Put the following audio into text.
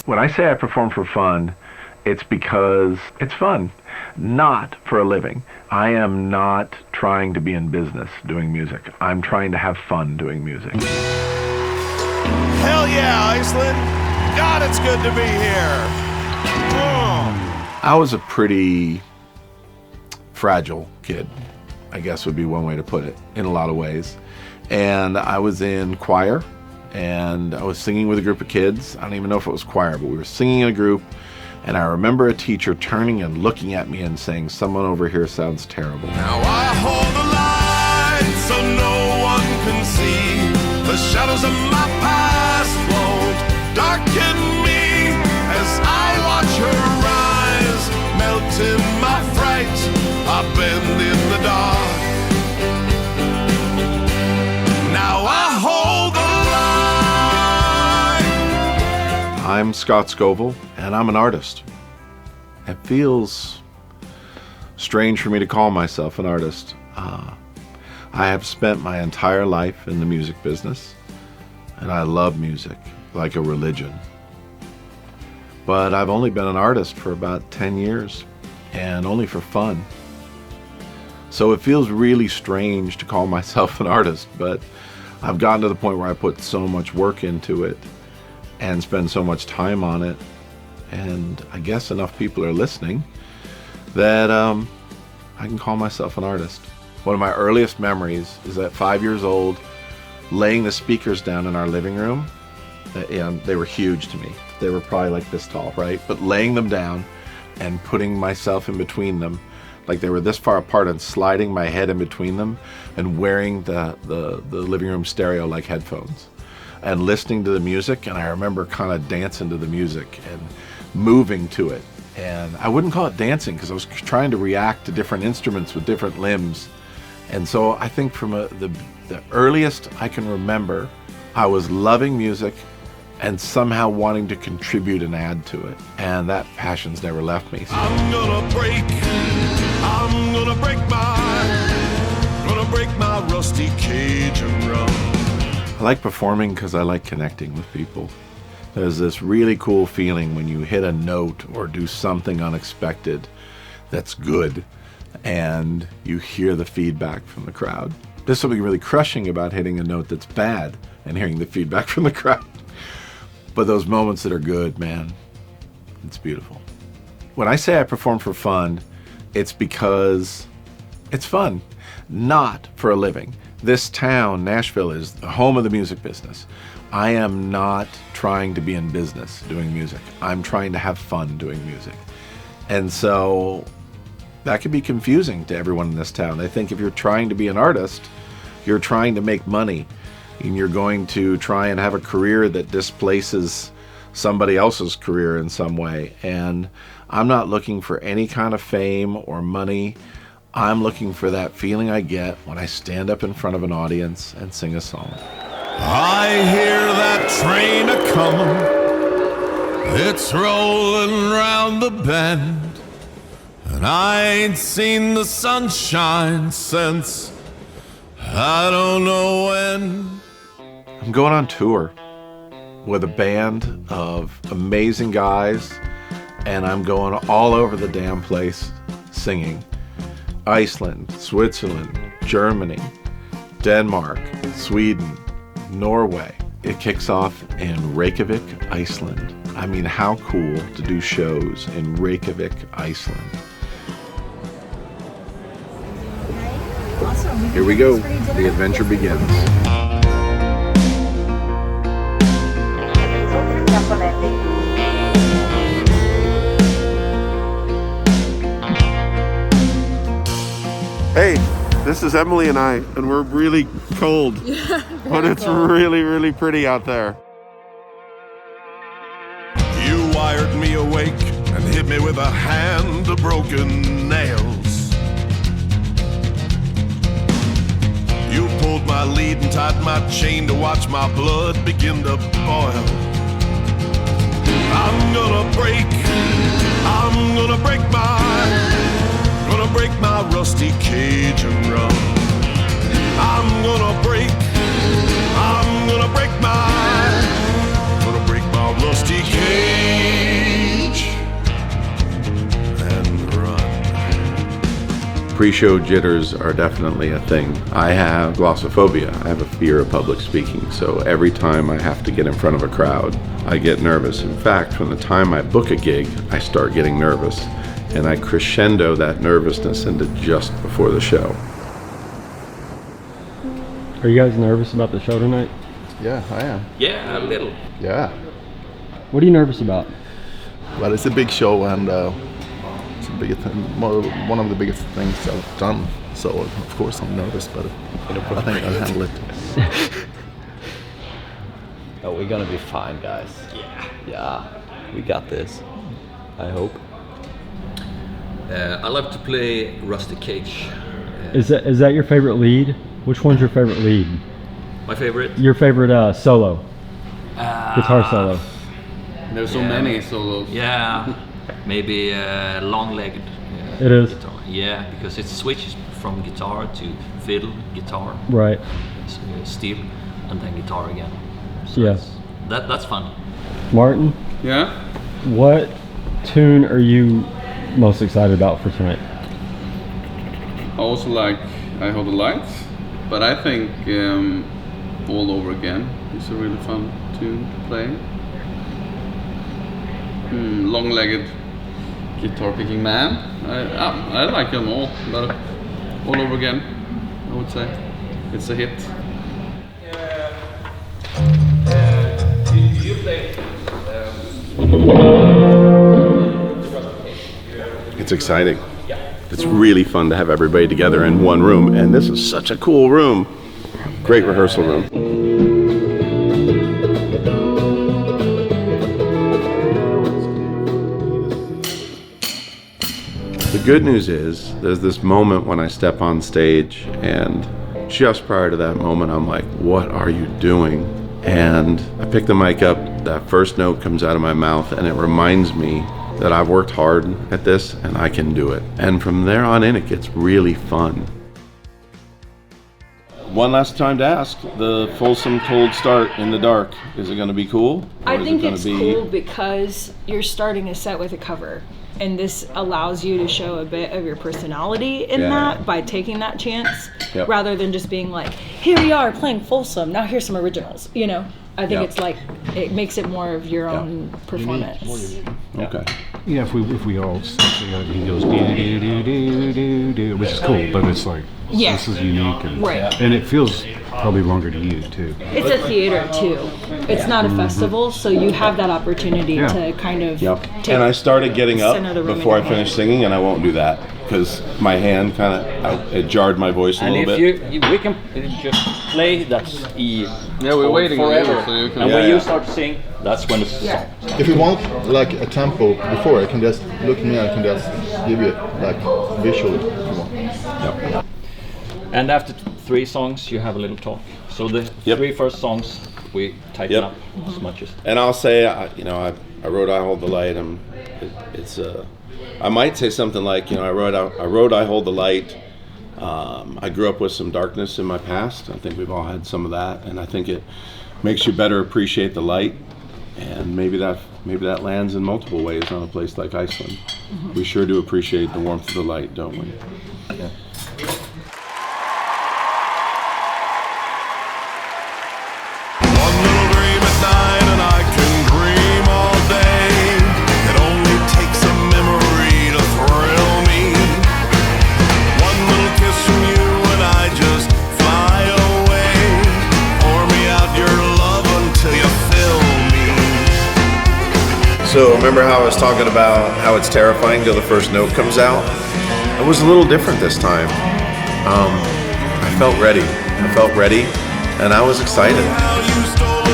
When I say I perform for fun, it's because it's fun, not for a living. I am not trying to be in business doing music. I'm trying to have fun doing music. Hell yeah, Iceland! God, it's good to be here! Oh. I was a pretty fragile kid, I guess would be one way to put it, in a lot of ways. And I was in choir, and I was singing with a group of kids. I don't even know if it was choir, but we were singing in a group. And I remember a teacher turning and looking at me and saying, "Someone over here sounds terrible." Now I hold the light so no one can see. The shadows of my past won't darken me as I watch her rise, melt in my fright. I bend in the dark. Now I hold the light. I'm Scott Scovill, and I'm an artist. It feels strange for me to call myself an artist. I have spent my entire life in the music business, and I love music like a religion. But I've only been an artist for about 10 years, and only for fun. So it feels really strange to call myself an artist, but I've gotten to the point where I put so much work into it and spend so much time on it, and I guess enough people are listening that I can call myself an artist. One of my earliest memories is at 5 years old, laying the speakers down in our living room. And they were huge to me. They were probably like this tall, right? But laying them down and putting myself in between them, like they were this far apart, and sliding my head in between them and wearing the living room stereo like headphones and listening to the music. And I remember kind of dancing to the music and moving to it. And I wouldn't call it dancing because I was trying to react to different instruments with different limbs. And so I think from the earliest I can remember, I was loving music and somehow wanting to contribute and add to it. And that passion's never left me. I'm gonna break my rusty cage and run. I like performing because I like connecting with people. There's this really cool feeling when you hit a note or do something unexpected that's good and you hear the feedback from the crowd. There's something really crushing about hitting a note that's bad and hearing the feedback from the crowd. But those moments that are good, man, it's beautiful. When I say I perform for fun, it's because it's fun, not for a living. This town, Nashville, is the home of the music business. I am not trying to be in business doing music. I'm trying to have fun doing music. And so that can be confusing to everyone in this town. They think if you're trying to be an artist, you're trying to make money, and you're going to try and have a career that displaces somebody else's career in some way. And I'm not looking for any kind of fame or money. I'm looking for that feeling I get when I stand up in front of an audience and sing a song. I hear that train a-comin', it's rolling round the bend, and I ain't seen the sunshine since I don't know when. I'm going on tour with a band of amazing guys, and I'm going all over the damn place singing. Iceland, Switzerland, Germany, Denmark, Sweden, Norway. It kicks off in Reykjavik, Iceland. I mean, how cool to do shows in Reykjavik, Iceland. Here we go. The adventure begins. Hey, this is Emily and I, and we're really cold, but it's really, really pretty out there. You wired me awake and hit me with a hand of broken nails. You pulled my lead and tied my chain to watch my blood begin to boil. I'm gonna break my rusty cage and run. I'm gonna break my rusty cage. pre-show jitters are definitely a thing. I have glossophobia. I have a fear of public speaking. So every time I have to get in front of a crowd, I get nervous. In fact, from the time I book a gig, I start getting nervous. And I crescendo that nervousness into just before the show. Are you guys nervous about the show tonight? Yeah, I am. Yeah, a little. Yeah. What are you nervous about? Well, it's a big show, and it's a big one of the biggest things I've done. So of course I'm nervous, but I think I'll handle it. Oh, we're gonna be fine, guys. Yeah, we got this. I hope. I love to play Rusty Cage. Is that your favorite lead? Which one's your favorite lead? My favorite? Your favorite solo? Guitar solo? There's so many solos. Yeah, maybe long-legged It is? guitar. Yeah, because it switches from guitar to fiddle, guitar, Right. steel, and then guitar again. So Yes. that's fun. Martin, Yeah. what tune are you most excited about for tonight? I also like I Hold the Light, but I think All Over Again is a really fun tune to play. Long-legged guitar-picking man. I like them all, but All Over Again, I would say. It's a hit. Do you play? It's exciting. It's really fun to have everybody together in one room, and this is such a cool room. Great rehearsal room. The good news is there's this moment when I step on stage, and just prior to that moment I'm like, what are you doing? And I pick the mic up, that first note comes out of my mouth, and it reminds me that I've worked hard at this and I can do it. And from there on in, it gets really fun. One last time to ask, the Folsom cold start in the dark, is it gonna be cool? I think it's cool because you're starting a set with a cover. And this allows you to show a bit of your personality in that by taking that chance, rather than just being like, here we are playing Folsom, now here's some originals, you know? I think it's like, it makes it more of your own performance. Okay. Yeah, if we all start together, he goes do, which is cool, but it's like, this is unique, and, and it feels probably longer to you too. It's a theater too. It's not a festival, so you have that opportunity to kind of take And I started getting up center the room before I in your finished singing, and I won't do that because my hand kind of, it jarred my voice a little bit. And if we can just play, that's E. Yeah, we're waiting forever. on you, so you can. And when you start to sing, that's when it's If you want like a tempo before, I can just look at me. I can just give you like visually. If you want. And after 3 songs, you have a little talk. So the 3 first songs, we tighten up as much as. And I'll say, you know, I wrote "I Hold the Light." I might say something like, you know, I wrote "I Hold the Light." I grew up with some darkness in my past. I think we've all had some of that, and I think it makes you better appreciate the light. And maybe that lands in multiple ways on a place like Iceland. We sure do appreciate the warmth of the light, don't we? One little dream at night and I can dream all day. It only takes a memory to thrill me. One little kiss from you and I just fly away. Pour me out your love until you fill me. So remember how I was talking about how it's terrifying till the first note comes out? It was a little different this time. I felt ready, and I was excited. How you stole